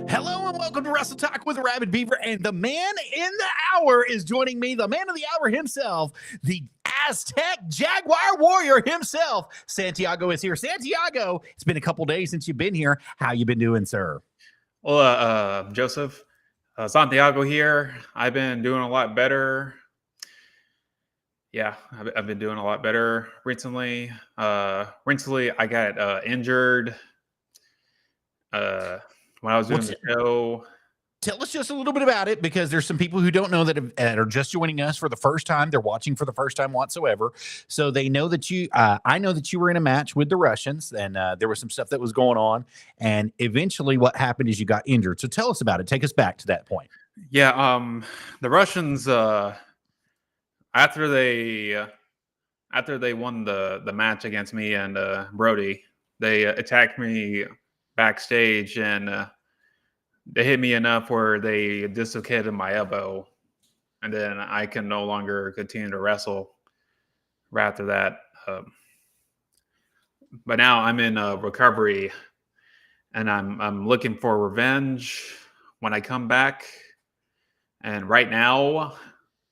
Hello and welcome to Wrestle Talk with Arabbidb3aver, and the man in the hour is joining me, the man of the hour himself, the Aztec Jaguar Warrior himself. Santiago is here. Santiago, it's been a couple days since you've been here. How you been doing, sir? Well, Joseph, Santiago here. I've been doing a lot better. Yeah, I've been doing a lot better recently. Recently, I got injured when I was doing the show. Tell us just a little bit about it, because there's some people who don't know that are just joining us for the first time. They're watching for the first time whatsoever. So they know that I know that you were in a match with the Russians, and there was some stuff that was going on. And eventually what happened is you got injured. So tell us about it. Take us back to that point. Yeah, the Russians, after they won the match against me and Brody, they attacked me backstage, and they hit me enough where they dislocated my elbow, and then I can no longer continue to wrestle right after that. But now I'm in recovery, and I'm looking for revenge when I come back. And right now,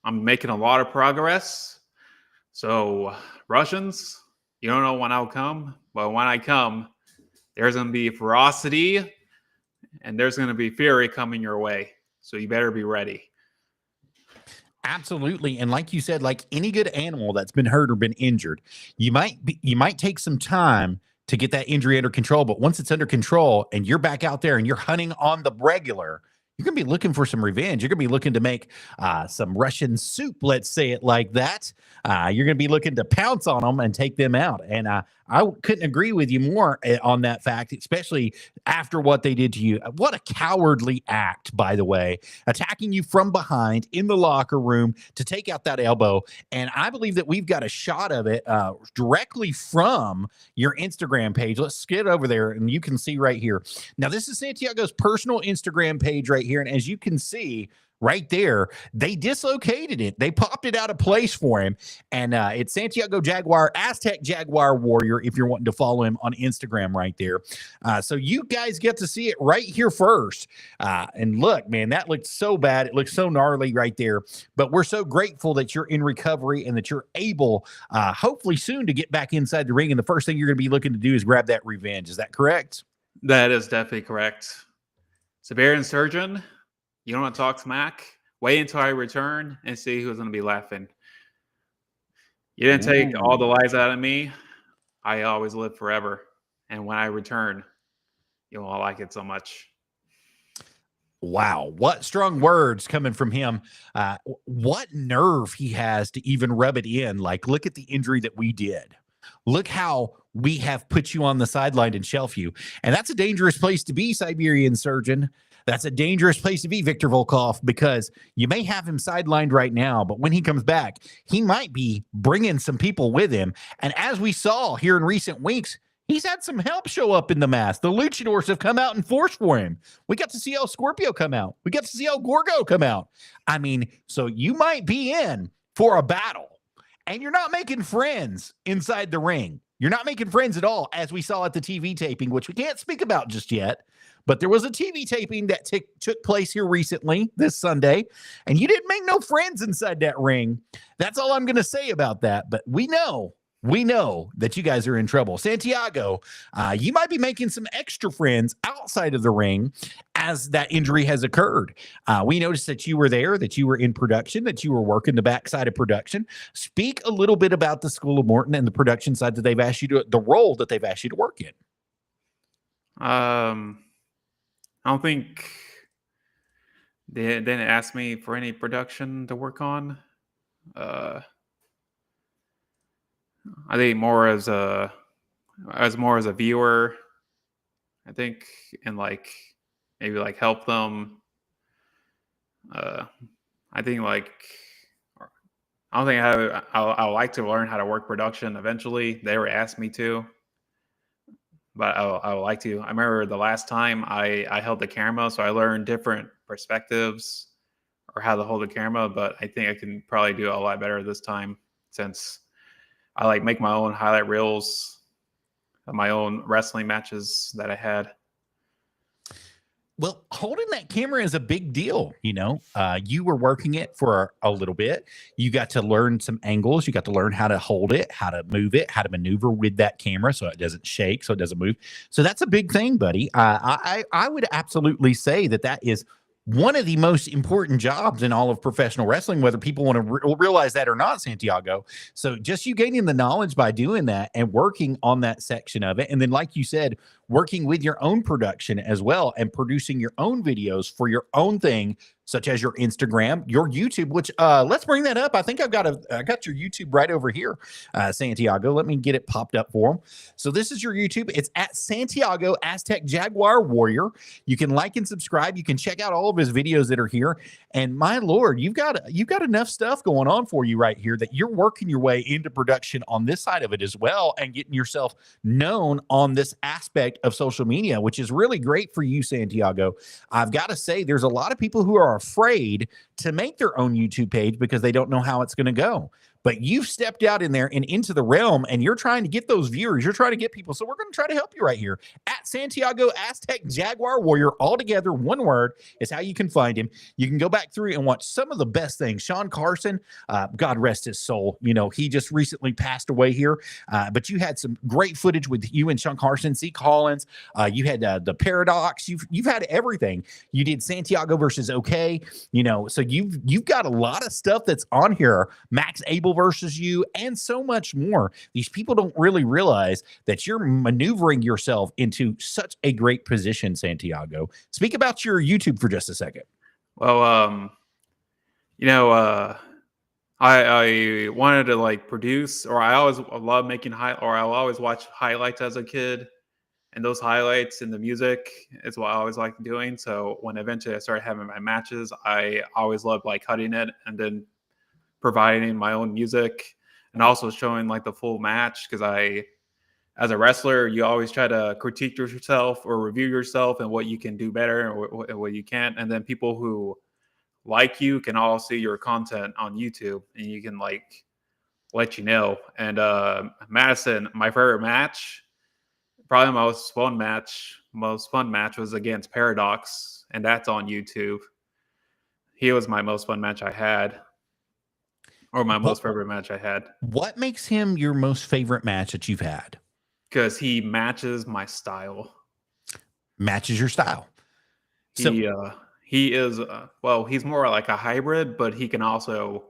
I'm making a lot of progress. So Russians, you don't know when I'll come, but when I come, there's going to be ferocity and there's going to be fury coming your way. So you better be ready. Absolutely. And like you said, like any good animal that's been hurt or been injured, you might take some time to get that injury under control. But once it's under control and you're back out there and you're hunting on the regular, you're going to be looking for some revenge. You're going to be looking to make some Russian soup, let's say it like that. You're going to be looking to pounce on them and take them out. And I couldn't agree with you more on that fact, especially after what they did to you. What a cowardly act, by the way, attacking you from behind in the locker room to take out that elbow. And I believe that we've got a shot of it directly from your Instagram page. Let's get over there and you can see right here. Now, this is Santiago's personal Instagram page right here. And as you can see, right there, they dislocated it. They popped it out of place for him. And it's Santiago Jaguar, Aztec Jaguar Warrior, if you're wanting to follow him on Instagram right there. So you guys get to see it right here first. And look, man, that looked so bad. It looked so gnarly right there. But we're so grateful that you're in recovery and that you're able, hopefully soon, to get back inside the ring. And the first thing you're going to be looking to do is grab that revenge. Is that correct? That is definitely correct. Siberian Surgeon, you don't want to talk smack? Wait until I return and see who's going to be laughing. You didn't take all the lies out of me. I always live forever. And when I return, you won't like it so much. Wow, what strong words coming from him. What nerve he has to even rub it in. Like, look at the injury that we did. Look how we have put you on the sideline and shelf you. And that's a dangerous place to be, Siberian Surgeon. That's a dangerous place to be, Victor Volkov, because you may have him sidelined right now, but when he comes back, he might be bringing some people with him. And as we saw here in recent weeks, he's had some help show up in the mask. The luchadors have come out in force for him. We got to see El Scorpio come out. We got to see El Gorgo come out. I mean, so you might be in for a battle, and you're not making friends inside the ring. You're not making friends at all, as we saw at the TV taping, which we can't speak about just yet. But there was a TV taping that took place here recently, this Sunday, and you didn't make no friends inside that ring. That's all I'm going to say about that. But we know that you guys are in trouble. Santiago, you might be making some extra friends outside of the ring as that injury has occurred. We noticed that you were there, that you were in production, that you were working the backside of production. Speak a little bit about the School of Morton and the production side that they've asked you to, the role that they've asked you to work in. I don't think they didn't ask me for any production to work on. I think more as a viewer, I think, and like maybe like help them. I think like I don't think I would like to learn how to work production eventually. They were asked me to. But I would like to. I remember the last time I held the camera, so I learned different perspectives or how to hold the camera. But I think I can probably do it a lot better this time, since I like make my own highlight reels of my own wrestling matches that I had. Well, holding that camera is a big deal. You were working it for a little bit. You got to learn some angles. You got to learn how to hold it, how to move it, how to maneuver with that camera so it doesn't shake, so it doesn't move. So that's a big thing, buddy. I would absolutely say that is one of the most important jobs in all of professional wrestling, whether people want to realize that or not, Santiago. So just you gaining the knowledge by doing that and working on that section of it. And then, like you said, working with your own production as well and producing your own videos for your own thing, such as your Instagram, your YouTube, which let's bring that up. I think I got your YouTube right over here, Santiago. Let me get it popped up for them. So this is your YouTube. It's at Santiago Aztec Jaguar Warrior. You can like and subscribe. You can check out all of his videos that are here. And my Lord, you've got enough stuff going on for you right here that you're working your way into production on this side of it as well and getting yourself known on this aspect of social media, which is really great for you, Santiago. I've got to say, there's a lot of people who are afraid to make their own YouTube page because they don't know how it's going to go. But you've stepped out in there and into the realm, and you're trying to get those viewers. You're trying to get people. So we're going to try to help you right here at Santiago Aztec Jaguar Warrior. All together, one word is how you can find him. You can go back through and watch some of the best things. Sean Carson, God rest his soul. He just recently passed away here. But you had some great footage with you and Sean Carson, C. Collins. You had the Paradox. You've had everything. You did Santiago versus OK. So you've got a lot of stuff that's on here. Max Abel versus you, and so much more. These people don't really realize that you're maneuvering yourself into such a great position, Santiago. Speak about your YouTube for just a second. Well, I wanted to produce, or I always love making I'll always watch highlights as a kid, and those highlights and the music is what I always liked doing. So when eventually I started having my matches, I always loved cutting it and then providing my own music and also showing the full match, because as a wrestler, you always try to critique yourself or review yourself and what you can do better and what you can't. And then people who like you can all see your content on YouTube, and you can let you know. And Madison, my favorite match, probably my most fun match was against Paradox, and that's on YouTube. He was my most fun match I had. Or my most favorite match I had. What makes him your most favorite match that you've had? Because he matches my style. Matches your style. He is, he's more like a hybrid, but he can also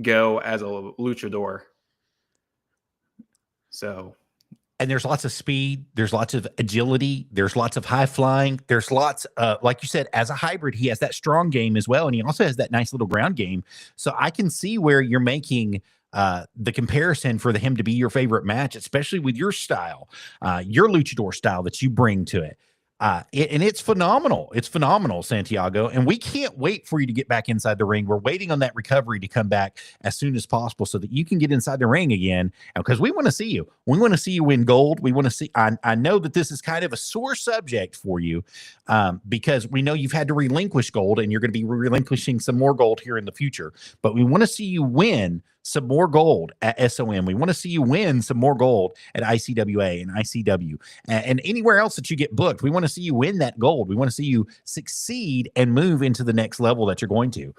go as a luchador. So. And there's lots of speed. There's lots of agility. There's lots of high flying. There's lots, like you said, as a hybrid, he has that strong game as well. And he also has that nice little ground game. So I can see where you're making the comparison for him to be your favorite match, especially with your style, your luchador style that you bring to it. And it's phenomenal. It's phenomenal, Santiago. And we can't wait for you to get back inside the ring. We're waiting on that recovery to come back as soon as possible so that you can get inside the ring again. Because we want to see you. We want to see you win gold. We want to see. I know that this is kind of a sore subject for you because we know you've had to relinquish gold, and you're going to be relinquishing some more gold here in the future. But we want to see you win some more gold at SOM. We want to see you win some more gold at ICWA and ICW and anywhere else that you get booked. We want to see you win that gold. We want to see you succeed and move into the next level that you're going to.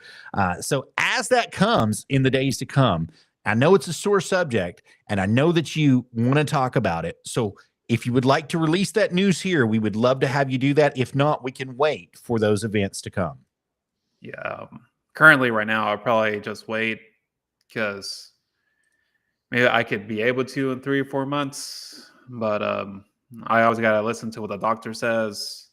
So as that comes in the days to come, I know it's a sore subject, and I know that you want to talk about it. So if you would like to release that news here, we would love to have you do that. If not, we can wait for those events to come. Yeah. Currently right now, I'll probably just wait, because maybe I could be able to in 3 or 4 months, but I always got to listen to what the doctor says,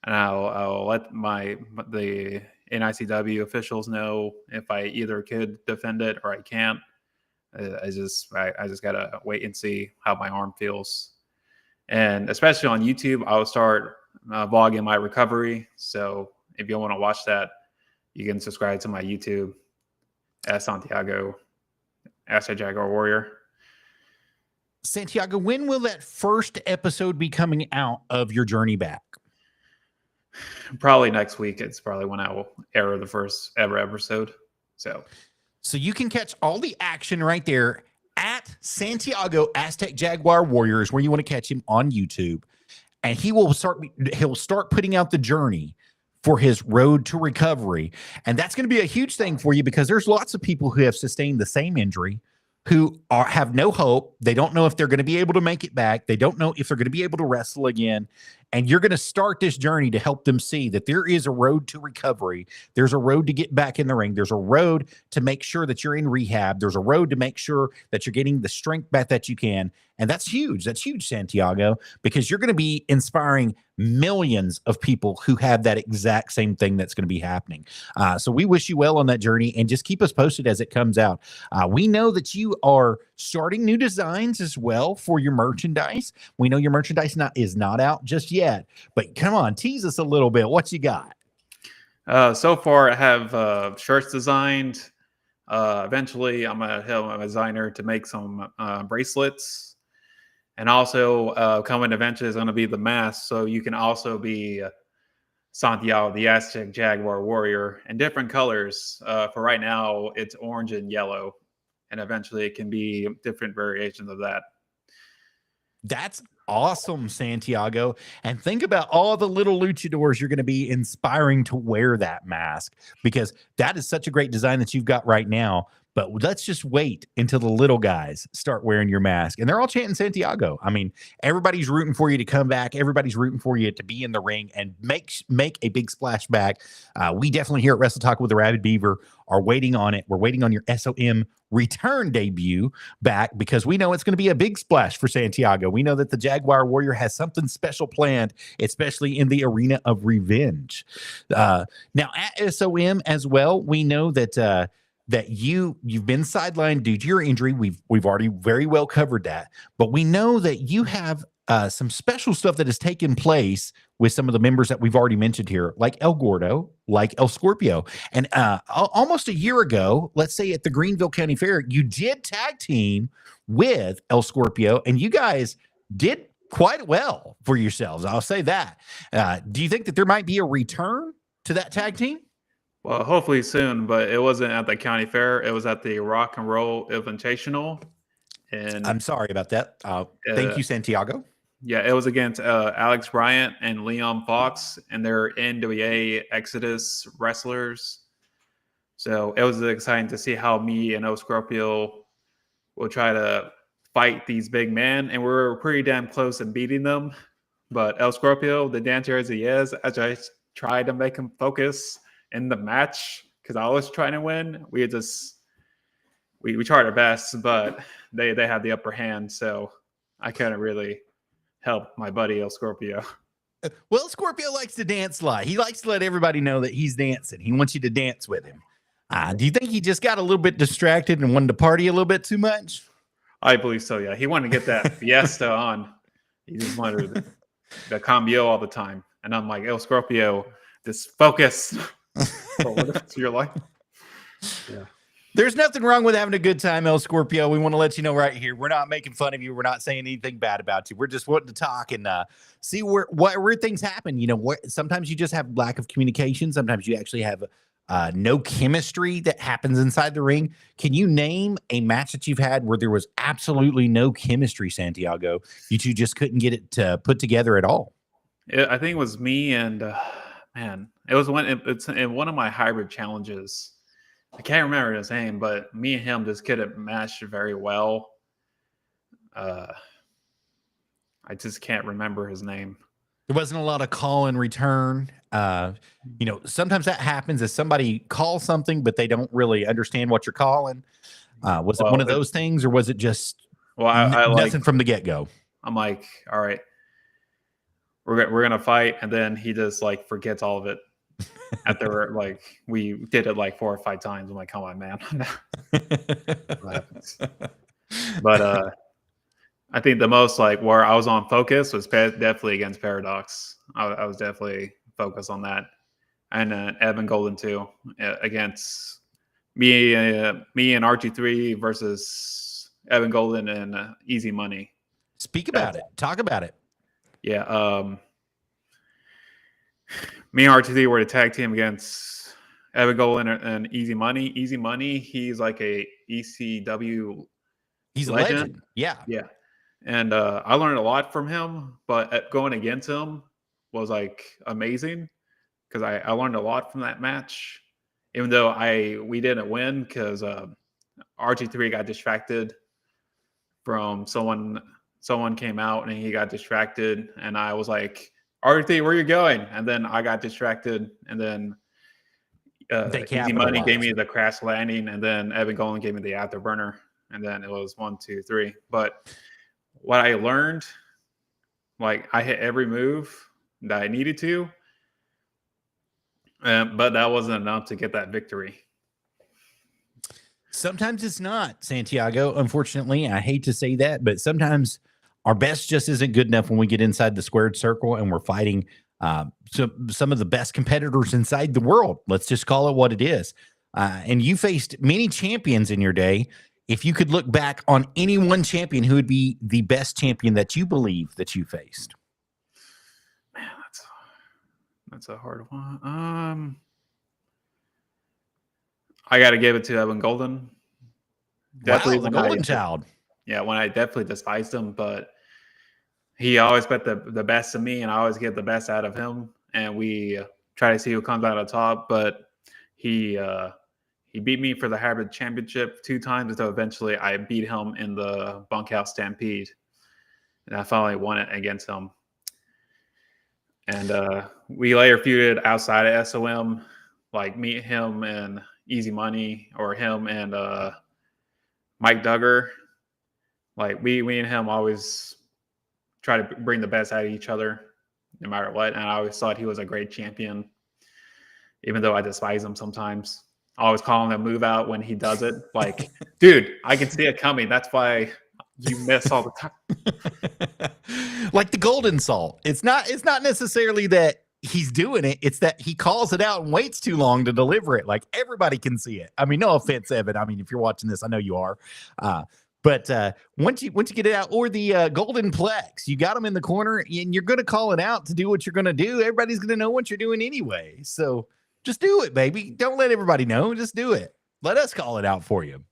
and I'll let the NICW officials know if I either could defend it or I can't. I just got to wait and see how my arm feels, and especially on YouTube, I'll start vlogging my recovery. So if you want to watch that, you can subscribe to my YouTube at Santiago Aztec Jaguar Warrior. Santiago, when will that first episode be coming out of your journey back? Probably next week. It's probably when I will air the first ever episode. So you can catch all the action right there at Santiago Aztec Jaguar Warriors, where you want to catch him on YouTube. and he'll start putting out the journey for his road to recovery. And that's going to be a huge thing for you, because there's lots of people who have sustained the same injury, who have no hope. They don't know if they're going to be able to make it back. They don't know if they're going to be able to wrestle again. And you're going to start this journey to help them see that there is a road to recovery. There's a road to get back in the ring. There's a road to make sure that you're in rehab. There's a road to make sure that you're getting the strength back that you can. And that's huge. That's huge, Santiago, because you're going to be inspiring millions of people who have that exact same thing that's going to be happening. So we wish you well on that journey, and just keep us posted as it comes out. We know that you are starting new designs as well for your merchandise. We know your merchandise is not out just yet, but come on, tease us a little bit. What you got? So far, I have shirts designed. Eventually, I'm going to help my designer to make some bracelets. And also, coming eventually is going to be the mask. So you can also be Santiago, the Aztec Jaguar Warrior, in different colors. For right now, it's orange and yellow. And eventually, it can be different variations of that. That's awesome, Santiago. And think about all the little luchadors you're going to be inspiring to wear that mask, because that is such a great design that you've got right now. But let's just wait until the little guys start wearing your mask. And they're all chanting Santiago. I mean, everybody's rooting for you to come back. Everybody's rooting for you to be in the ring and make a big splash back. We definitely here at Wrestle Talk with the Arabbidb3aver are waiting on it. We're waiting on your SOM return debut back, because we know it's going to be a big splash for Santiago. We know that the Jaguar Warrior has something special planned, especially in the arena of revenge. Now at SOM as well, we know that that you've been sidelined due to your injury. We've already very well covered that, but we know that you have some special stuff that has taken place with some of the members that we've already mentioned here, like El Gordo, like El Scorpio. And almost a year ago, let's say at the Greenville County Fair, you did tag team with El Scorpio, and you guys did quite well for yourselves. I'll say that. Do you think that there might be a return to that tag team? Well, hopefully soon, but it wasn't at the county fair. It was at the Rock and Roll Invitational. And I'm sorry about that. Thank you, Santiago. Yeah, it was against Alex Bryant and Leon Fox, and they're NWA Exodus wrestlers. So it was exciting to see how me and El Scorpio will try to fight these big men. And we're pretty damn close to beating them. But El Scorpio, the dancer as he is, as I tried to make him focus in the match, because I was trying to win, we tried our best, but they had the upper hand, so I couldn't really help my buddy El Scorpio. Well, Scorpio likes to dance light. He likes to let everybody know that he's dancing. He wants you to dance with him. Do you think he just got a little bit distracted and wanted to party a little bit too much? I believe so, yeah. He wanted to get that fiesta on. He just wanted the cambio all the time. And I'm like, El Scorpio, just focus. For your life. Yeah. There's nothing wrong with having a good time, El Scorpio. We want to let you know right here. We're not making fun of you. We're not saying anything bad about you. We're just wanting to talk and see where things happen. You know, sometimes you just have lack of communication. Sometimes you actually have no chemistry that happens inside the ring. Can you name a match that you've had where there was absolutely no chemistry, Santiago? You two just couldn't get it to put together at all. I think it was me and man, it was it's in one of my hybrid challenges. I can't remember his name, but me and him just couldn't match very well. I just can't remember his name. There wasn't a lot of call and return. You know, sometimes that happens as somebody calls something, but they don't really understand what you're calling. Was it one of those things, or was it just nothing from the get-go? I'm like, all right, we're gonna fight, and then he just like forgets all of it. After like we did it like 4 or 5 times, I'm like, come on, man. What happens? But I think the most like where I was on focus was definitely against Paradox. I was definitely focused on that, and Evan Golden too, against me and RG3 versus Evan Golden and Easy Money. Speak about it. Talk about it. Yeah. Me and RG3 were the tag team against Evan Golden and Easy Money. Easy Money, he's like a ECW. He's a legend. Yeah. Yeah. And I learned a lot from him, but going against him was like amazing because I learned a lot from that match. Even though we didn't win because RG3 got distracted from someone. Someone came out and he got distracted, and I was like, RG3, where you going? And then I got distracted, and then Easy Money gave me the crash landing, and then Evan Golden gave me the afterburner, and then it was 1, 2, 3. But what I learned, like I hit every move that I needed to, but that wasn't enough to get that victory. Sometimes it's not, Santiago. Unfortunately, I hate to say that, but sometimes our best just isn't good enough when we get inside the squared circle and we're fighting some of the best competitors inside the world. Let's just call it what it is. And you faced many champions in your day. If you could look back on any one champion, who would be the best champion that you believe that you faced? Man, that's a hard one. I got to give it to Evan Golden. Definitely the golden child. Yeah, when I definitely despised him, but he always bet the best of me, and I always get the best out of him. And we try to see who comes out on top. But he beat me for the hybrid championship 2 times until eventually I beat him in the bunkhouse stampede, and I finally won it against him. And we later feuded outside of SOM, like meet him and Easy Money, or him and Mike Duggar. Like we and him always try to bring the best out of each other, no matter what. And I always thought he was a great champion, even though I despise him sometimes. I always call him a move out when he does it. Like, dude, I can see it coming. That's why you miss all the time. Like the golden salt. It's not necessarily that he's doing it. It's that he calls it out and waits too long to deliver it. Like everybody can see it. I mean, no offense, Evan. I mean, if you're watching this, I know you are. But once you get it out, or the golden plex, you got them in the corner and you're going to call it out to do what you're going to do. Everybody's going to know what you're doing anyway. So just do it, baby. Don't let everybody know. Just do it. Let us call it out for you.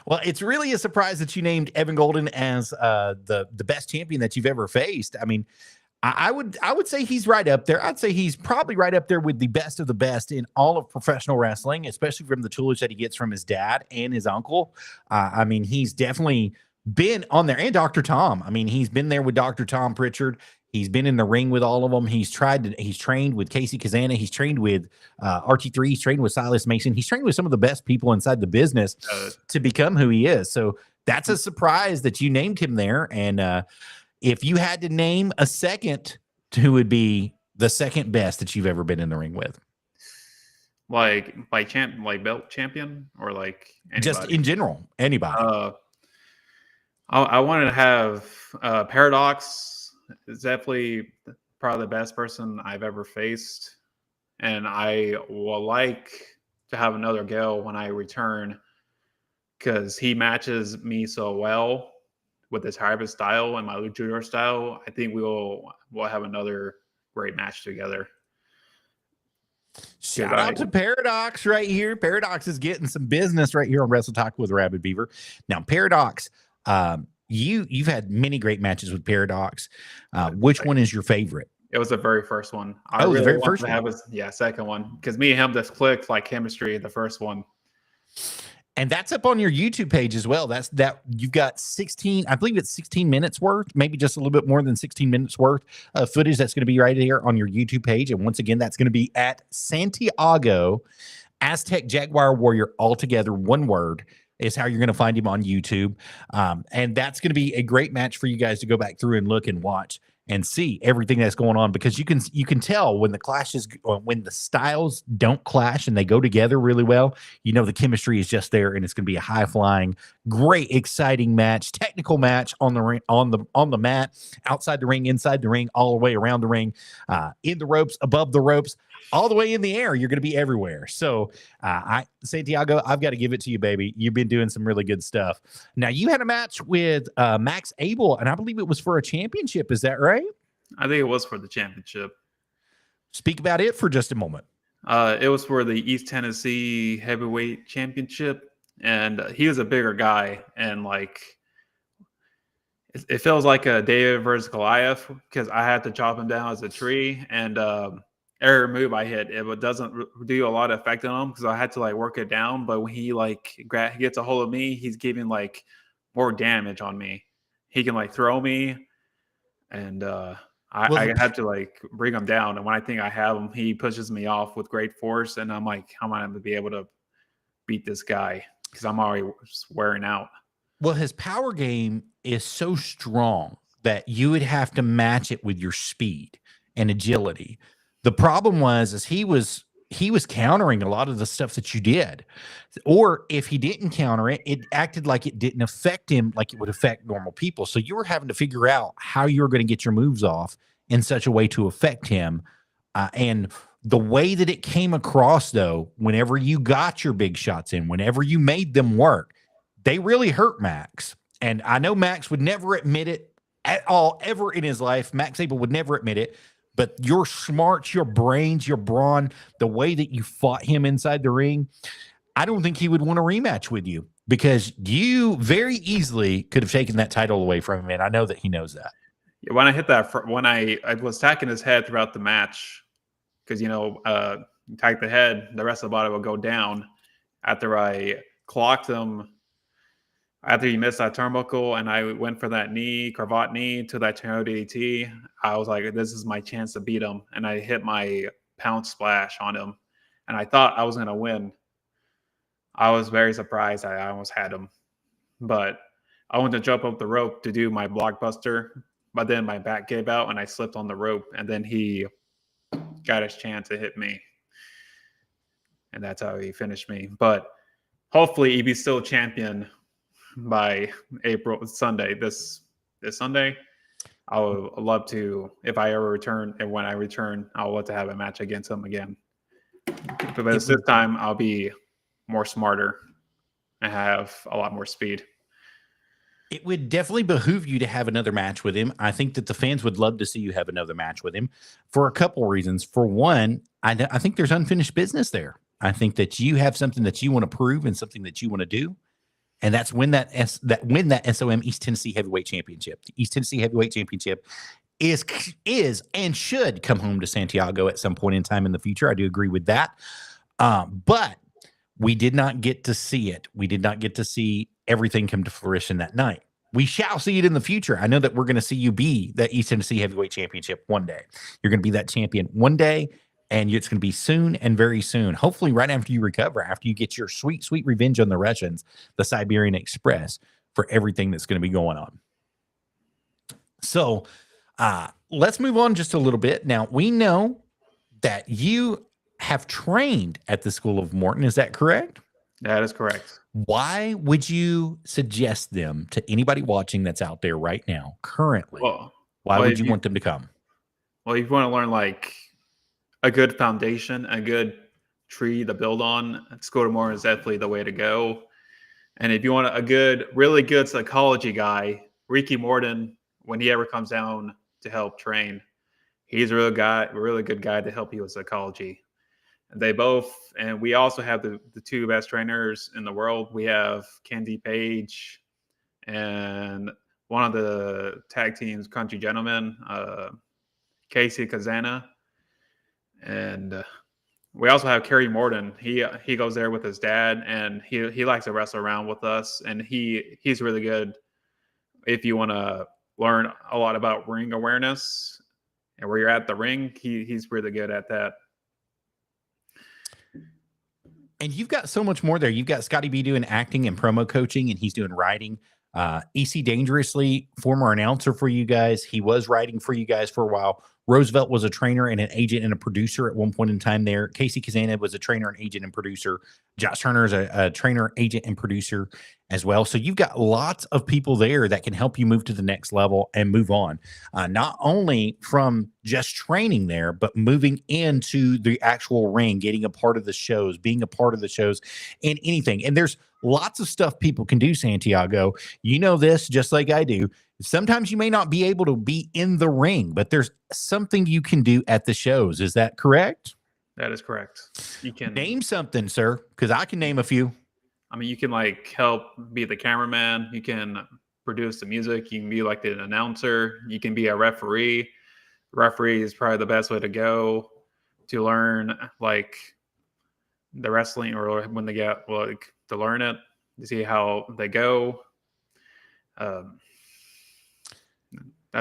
Well, it's really a surprise that you named Evan Golden as the best champion that you've ever faced. I mean, I would say he's right up there. I'd say he's probably right up there with the best of the best in all of professional wrestling, especially from the tools that he gets from his dad and his uncle. I mean, he's definitely been on there. And Dr. Tom. I mean, he's been there with Dr. Tom Pritchard. He's been in the ring with all of them. He's trained with Casey Kazana. He's trained with RT3. He's trained with Silas Mason. He's trained with some of the best people inside the business to become who he is. So that's a surprise that you named him there. And if you had to name a second, who would be the second best that you've ever been in the ring with? Like belt champion, or like anybody? Just in general, anybody. I wanted to have Paradox. Is definitely probably the best person I've ever faced, and I will like to have another go when I return, because he matches me so well with his hybrid style and my luchador style. I think we'll have another great match together. Shout out to Paradox right here. Paradox is getting some business right here on Wrestle Talk with Arabbidb3aver. Now, Paradox, you've had many great matches with Paradox. Which one is your favorite? It was the very first one. The very first one. Second one, because me and him just clicked like chemistry. The first one. And that's up on your YouTube page as well. You've got 16, I believe it's 16 minutes worth, maybe just a little bit more than 16 minutes worth of footage that's going to be right here on your YouTube page. And once again, that's going to be at Santiago, Aztec Jaguar Warrior, all together, one word, is how you're going to find him on YouTube. And that's going to be a great match for you guys to go back through and look and watch and see everything that's going on, because you can tell when the styles don't clash and they go together really well. You know, the chemistry is just there, and it's going to be a high flying, great, exciting match, technical match on the ring, on the mat, outside the ring, inside the ring, all the way around the ring, in the ropes, above the ropes, all the way in the air. You're going to be everywhere. So Santiago, I've got to give it to you, baby. You've been doing some really good stuff. Now, you had a match with Max Abel, and I believe it was for a championship. Is that right? I think it was for the championship. Speak about it for just a moment. It was for the East Tennessee Heavyweight Championship, and he was a bigger guy, and like it feels like a David versus Goliath because I had to chop him down as a tree, and every move I hit, it doesn't do a lot of effect on him because I had to like work it down. But when he he gets a hold of me, he's giving like more damage on me. He can like throw me, and I have to like bring him down. And when I think I have him, he pushes me off with great force, and I'm like, how am I going to be able to beat this guy? Because I'm already wearing out. Well, his power game is so strong that you would have to match it with your speed and agility. The problem is he was countering a lot of the stuff that you did. Or if he didn't counter it, it acted like it didn't affect him like it would affect normal people. So you were having to figure out how you were going to get your moves off in such a way to affect him. And the way that it came across, though, whenever you got your big shots in, whenever you made them work, they really hurt Max. And I know Max would never admit it at all, ever in his life. Max Abel would never admit it. But your smarts, your brains, your brawn, the way that you fought him inside the ring, I don't think he would want a rematch with you because you very easily could have taken that title away from him. And I know that he knows that. When I hit that, when I was attacking his head throughout the match, because, you attack the head, the rest of the body will go down. After I clocked him, after he missed that turnbuckle and I went for that cravat knee to that tornado DDT, I was like, this is my chance to beat him. And I hit my pound splash on him. And I thought I was going to win. I was very surprised. I almost had him. But I went to jump up the rope to do my blockbuster. But then my back gave out and I slipped on the rope. And then he got his chance to hit me. And that's how he finished me. But hopefully he'd be still champion by Sunday, this Sunday. I would love to, if I ever return, and when I return, I would love to have a match against him again. But this time, I'll be more smarter and have a lot more speed. It would definitely behoove you to have another match with him. I think that the fans would love to see you have another match with him for a couple reasons. For one, I think there's unfinished business there. I think that you have something that you want to prove and something that you want to do. And that's win that SOM East Tennessee Heavyweight Championship. The East Tennessee Heavyweight Championship is and should come home to Santiago at some point in time in the future. I do agree with that. But we did not get to see it. We did not get to see everything come to fruition that night. We shall see it in the future. I know that we're going to see you be the East Tennessee Heavyweight Championship one day. You're going to be that champion one day. And it's going to be soon and very soon. Hopefully right after you recover, after you get your sweet, sweet revenge on the Russians, the Siberian Express, for everything that's going to be going on. So let's move on just a little bit. Now, we know that you have trained at the School of Morton. Is that correct? That is correct. Why would you suggest them to anybody watching that's out there right now, currently? Why would you want them to come? Well, you want to learn like a good foundation, a good tree to build on, School of Morton is definitely the way to go. And if you want a really good psychology guy, Ricky Morton, when he ever comes down to help train, he's a really good guy to help you with psychology. And we also have the two best trainers in the world. We have Candy Page and one of the tag team's country gentlemen, Casey Kazana. And we also have Kerry Morton. He goes there with his dad, and he likes to wrestle around with us. And he's really good if you want to learn a lot about ring awareness and where you're at the ring. He's really good at that. And you've got so much more there. You've got Scotty B doing acting and promo coaching, and he's doing writing. EC Dangerously, former announcer for you guys. He was writing for you guys for a while. Roosevelt was a trainer and an agent and a producer at one point in time there. Casey Kazana was a trainer, an agent, and producer. Josh Turner is a trainer, agent, and producer as well. So you've got lots of people there that can help you move to the next level and move on. Not only from just training there, but moving into the actual ring, getting a part of the shows, being a part of the shows, and anything. And there's lots of stuff people can do, Santiago. You know this just like I do. Sometimes you may not be able to be in the ring, but there's something you can do at the shows. Is that correct? That is correct. You can name something, sir, because I can name a few. I mean, you can like help be the cameraman. You can produce the music. You can be like an announcer. You can be a referee. Referee is probably the best way to go to learn like the wrestling, or when they get like to learn it, to see how they go. That's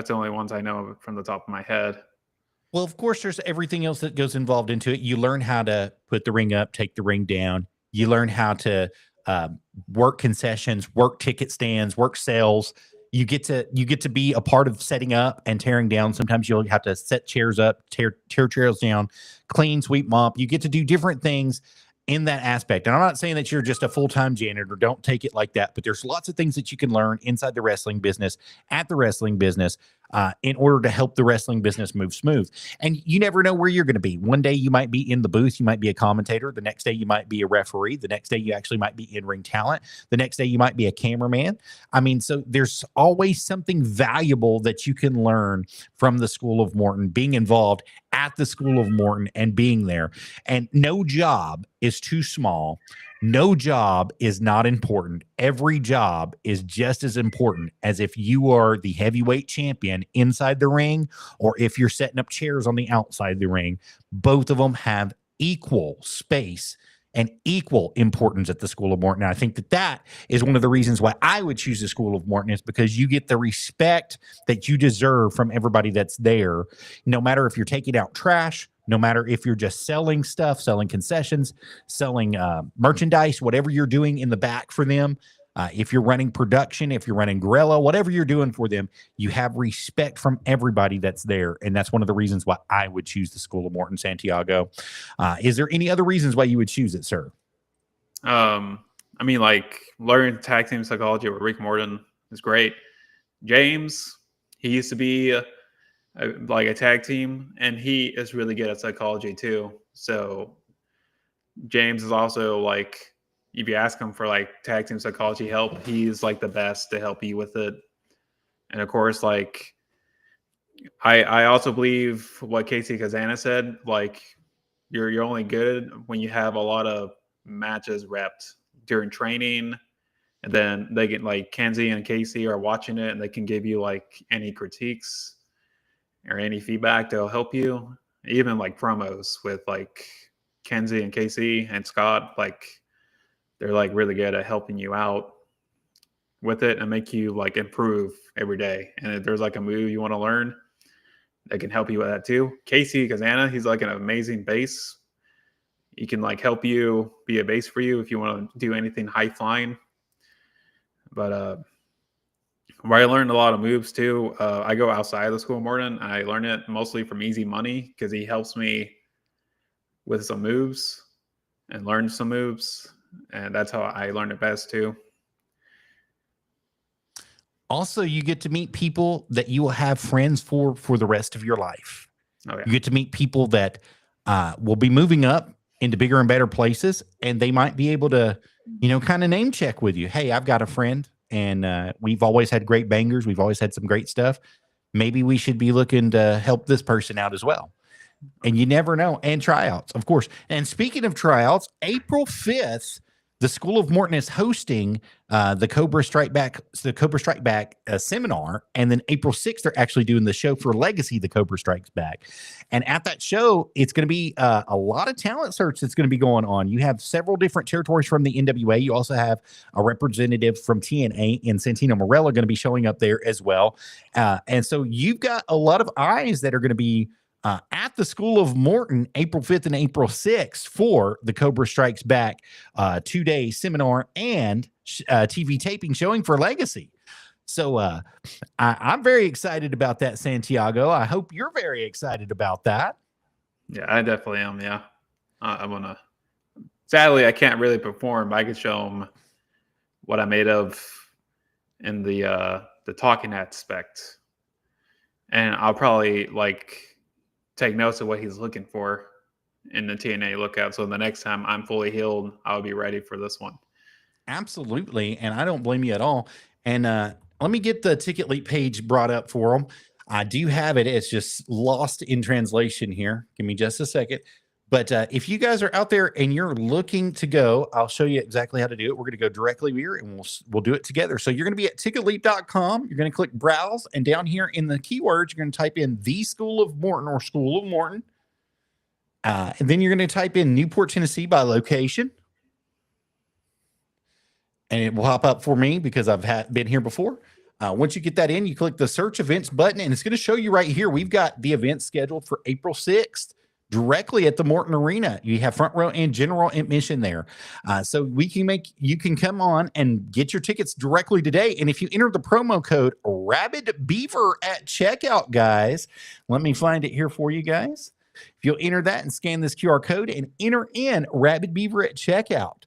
the only ones I know from the top of my head. Well, of course, there's everything else that goes involved into it. You learn how to put the ring up, take the ring down. You learn how to work concessions, work ticket stands, work sales. You get to be a part of setting up and tearing down. Sometimes you'll have to set chairs up, tear chairs down, clean, sweep, mop. You get to do different things in that aspect. And I'm not saying that you're just a full-time janitor. Don't take it like that. But there's lots of things that you can learn inside the wrestling business, at the wrestling business, in order to help the wrestling business move smooth. And you never know where you're going to be. One day you might be in the booth. You might be a commentator. The next day you might be a referee. The next day you actually might be in-ring talent. The next day you might be a cameraman. I mean, so there's always something valuable that you can learn from the School of Morton, being involved at the School of Morton and being there. And no job is too small. No job is not important. Every job is just as important as if you are the heavyweight champion inside the ring, or if you're setting up chairs on the outside of the ring. Both of them have equal space and equal importance at the School of Morton. And I think that that is one of the reasons why I would choose the School of Morton, is because you get the respect that you deserve from everybody that's there, no matter if you're taking out trash, no matter if you're just selling stuff, selling concessions, selling merchandise, whatever you're doing in the back for them. If you're running production, if you're running gorilla, whatever you're doing for them, you have respect from everybody that's there. And that's one of the reasons why I would choose the School of Morton, Santiago. Is there any other reasons why you would choose it, sir? I mean, like, learning tag team psychology with Rick Morton is great. James, he used to be like a tag team, and he is really good at psychology too. So James is also like, if you ask him for like tag team psychology help, he's like the best to help you with it. And of course, like, I also believe what Casey Kazana said, like, you're only good when you have a lot of matches repped during training, and then they get like Kenzie and Casey are watching it, and they can give you like any critiques or any feedback that'll help you. Even like promos with like Kenzie and Casey and Scott, like, they're like really good at helping you out with it and make you like improve every day. And if there's like a move you want to learn, they can help you with that too. Casey Kazana, he's like an amazing bass. He can like help you be a bass for you if you want to do anything high flying. But where I learned a lot of moves too, I go outside of the School of Morton. I learn it mostly from Easy Money, because he helps me with some moves and learn some moves. And that's how I learned it best too. Also, you get to meet people that you will have friends for the rest of your life. Oh, yeah. You get to meet people that will be moving up into bigger and better places, and they might be able to, kind of name check with you. Hey, I've got a friend, and we've always had great bangers. We've always had some great stuff. Maybe we should be looking to help this person out as well. And you never know. And tryouts, of course. And speaking of tryouts, April 5th, the School of Morton is hosting the Cobra Strike Back seminar. And then April 6th, they're actually doing the show for Legacy, the Cobra Strikes Back. And at that show, it's going to be a lot of talent search that's going to be going on. You have several different territories from the NWA. You also have a representative from TNA in Santino Morella going to be showing up there as well. And so you've got a lot of eyes that are going to be at the School of Morton, April 5th and April 6th for the Cobra Strikes Back 2-day seminar and TV taping showing for Legacy. So I'm very excited about that, Santiago. I hope you're very excited about that. Yeah, I definitely am. Yeah. I want to, sadly, I can't really perform, but I can show them what I made of in the talking aspect. And I'll probably like take notes of what he's looking for in the TNA lookout. So the next time I'm fully healed, I'll be ready for this one. Absolutely. And I don't blame you at all. And let me get the Ticket Leap page brought up for them. I do have it. It's just lost in translation here. Give me just a second. But if you guys are out there and you're looking to go, I'll show you exactly how to do it. We're going to go directly here and we'll do it together. So you're going to be at ticketleap.com. You're going to click browse, and down here in the keywords, you're going to type in the School of Morton or School of Morton. And then you're going to type in Newport, Tennessee by location. And it will pop up for me because I've been here before. Once you get that in, you click the search events button, and it's going to show you right here. We've got the event scheduled for April 6th. Directly at the Morton Arena. You have front row and general admission there. So you can come on and get your tickets directly today. And if you enter the promo code Arabbidb3aver at checkout, guys, let me find it here for you guys. If you'll enter that and scan this QR code and enter in Arabbidb3aver at checkout,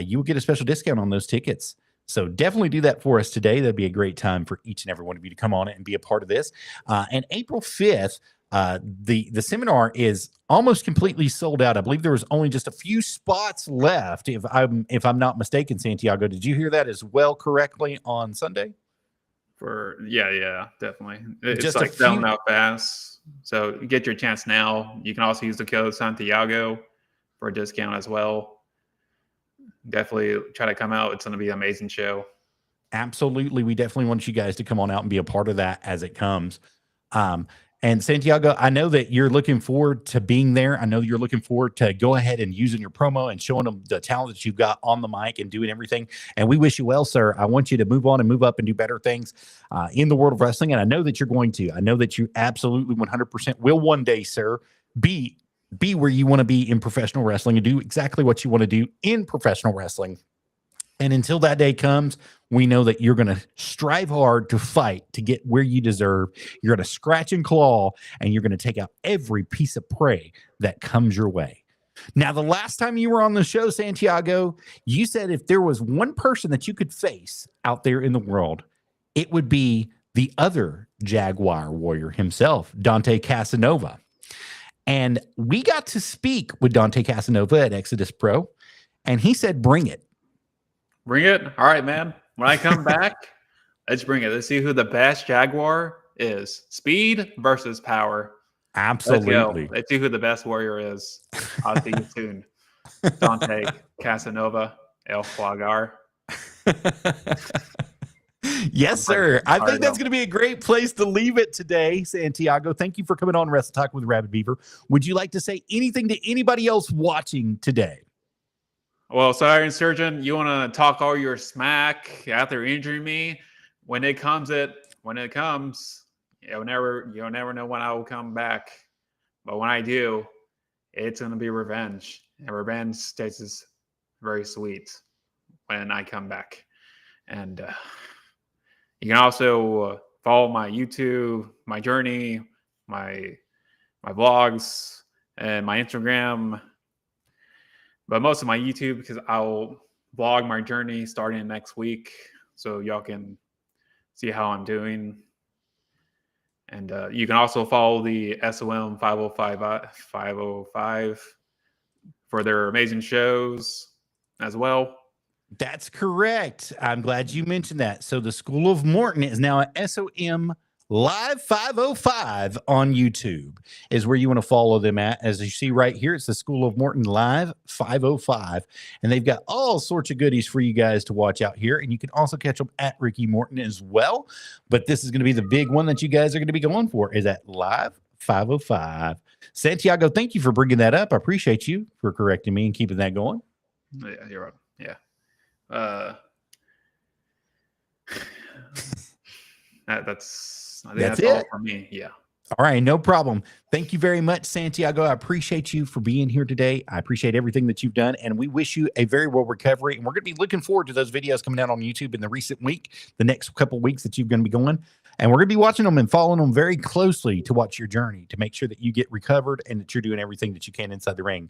you will get a special discount on those tickets. So definitely do that for us today. That'd be a great time for each and every one of you to come on it and be a part of this. And April 5th, the seminar is almost completely sold out. I believe there was only just a few spots left, if I'm not mistaken. Santiago, did you hear that as well correctly on Sunday? Yeah, definitely. It's just like selling out fast. So get your chance now. You can also use the code Santiago for a discount as well. Definitely try to come out. It's going to be an amazing show. Absolutely. We definitely want you guys to come on out and be a part of that as it comes. And Santiago, I know that you're looking forward to being there. I know you're looking forward to go ahead and using your promo and showing them the talent that you've got on the mic and doing everything. And we wish you well, sir. I want you to move on and move up and do better things in the world of wrestling. And I know that you're going to. I know that you absolutely 100% will one day, sir, be where you want to be in professional wrestling and do exactly what you want to do in professional wrestling. And until that day comes, we know that you're going to strive hard to fight to get where you deserve. You're going to scratch and claw, and you're going to take out every piece of prey that comes your way. Now, the last time you were on the show, Santiago, you said if there was one person that you could face out there in the world, it would be the other Jaguar Warrior himself, Dante Casanova. And we got to speak with Dante Casanova at Exodus Pro, and he said, bring it. Bring it. All right, man. When I come back, let's bring it. Let's see who the best Jaguar is. Speed versus power. Absolutely. Let's see who the best warrior is. I'll see you soon. Dante Casanova, El Jaguar. Yes, sir. I think that's going to be a great place to leave it today, Santiago. Thank you for coming on Wrestle Talk with Arabbidb3aver. Would you like to say anything to anybody else watching today? Well, so Iron Surgeon, you want to talk all your smack after injuring me? When it comes, you'll never know when I will come back. But when I do, it's going to be revenge. And revenge tastes very sweet when I come back. And you can also follow my YouTube, my journey, my vlogs, and my Instagram. But most of my YouTube, because I'll vlog my journey starting next week, so y'all can see how I'm doing. And you can also follow the SOM 505 for their amazing shows as well. That's correct. I'm glad you mentioned that. So the School of Morton is now at SOM Live 505 on YouTube is where you want to follow them at. As you see right here, it's the School of Morton Live 505. And they've got all sorts of goodies for you guys to watch out here. And you can also catch them at Ricky Morton as well. But this is going to be the big one that you guys are going to be going for, is at Live 505. Santiago, thank you for bringing that up. I appreciate you for correcting me and keeping that going. Yeah, you're right. Yeah. That's all for me. Yeah. All right. No problem. Thank you very much, Santiago. I appreciate you for being here today. I appreciate everything that you've done, and we wish you a very well recovery. And we're going to be looking forward to those videos coming out on YouTube in the recent week, the next couple of weeks that you're going to be going. And we're going to be watching them and following them very closely to watch your journey, to make sure that you get recovered and that you're doing everything that you can inside the ring.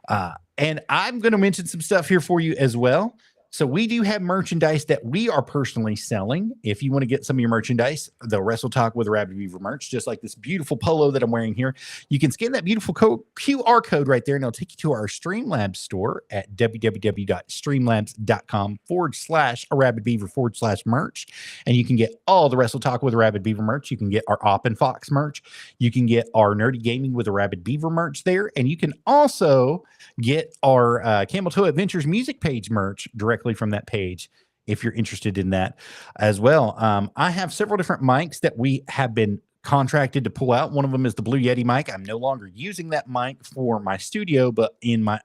And I'm going to mention some stuff here for you as well. So we do have merchandise that we are personally selling. If you want to get some of your merchandise, the Wrestle Talk with Arabbidb3aver merch, just like this beautiful polo that I'm wearing here, you can scan that beautiful QR code right there, and it'll take you to our Streamlabs store at www.streamlabs.com/Arabbidb3aver/merch. And you can get all the Wrestle Talk with Arabbidb3aver merch. You can get our Op and Fox merch. You can get our Nerdy Gaming with Arabbidb3aver merch there. And you can also get our Camel Toe Adventures music page merch directly from that page if you're interested in that as well. I have several different mics that we have been contracted to pull out. One of them is the Blue Yeti mic. I'm no longer using that mic for my studio, but in my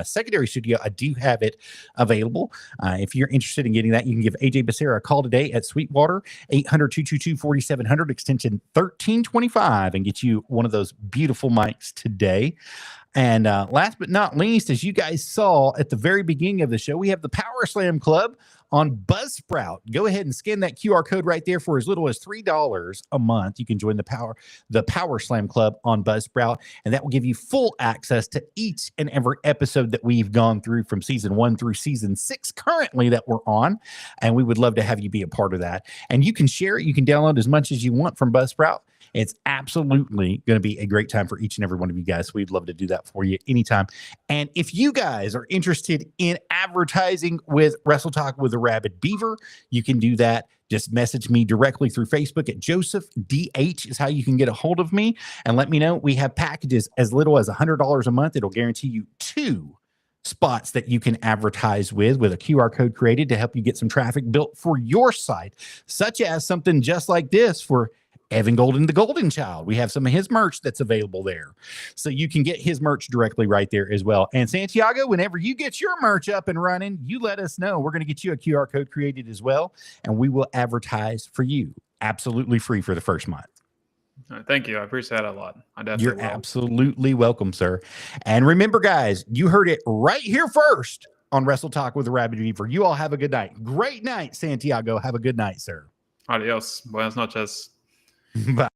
secondary studio, I do have it available. If you're interested in getting that, you can give AJ Becerra a call today at Sweetwater, 800-222-4700, extension 1325, and get you one of those beautiful mics today. And last but not least, as you guys saw at the very beginning of the show, we have the Power Slam Club on Buzzsprout. Go ahead and scan that QR code right there for as little as $3 a month. You can join the Power Slam Club on Buzzsprout, and that will give you full access to each and every episode that we've gone through from season 1 through season 6 currently that we're on. And we would love to have you be a part of that. And you can share it. You can download as much as you want from Buzzsprout. It's absolutely going to be a great time for each and every one of you guys. We'd love to do that for you anytime. And if you guys are interested in advertising with Wrestle Talk with Arabbidb3aver, you can do that. Just message me directly through Facebook at Joseph DH is how you can get a hold of me, and let me know. We have packages as little as $100 a month. It'll guarantee you 2 spots that you can advertise with a QR code created to help you get some traffic built for your site, such as something just like this for Evan Golden, the Golden Child. We have some of his merch that's available there. So you can get his merch directly right there as well. And Santiago, whenever you get your merch up and running, you let us know. We're going to get you a QR code created as well, and we will advertise for you absolutely free for the first month. Thank you. I appreciate that a lot. I definitely You're absolutely welcome, sir. And remember, guys, you heard it right here first on Wrestle Talk with Arabbidb3aver. You all have a good night. Great night, Santiago. Have a good night, sir. Adios. Buenas noches. Bye.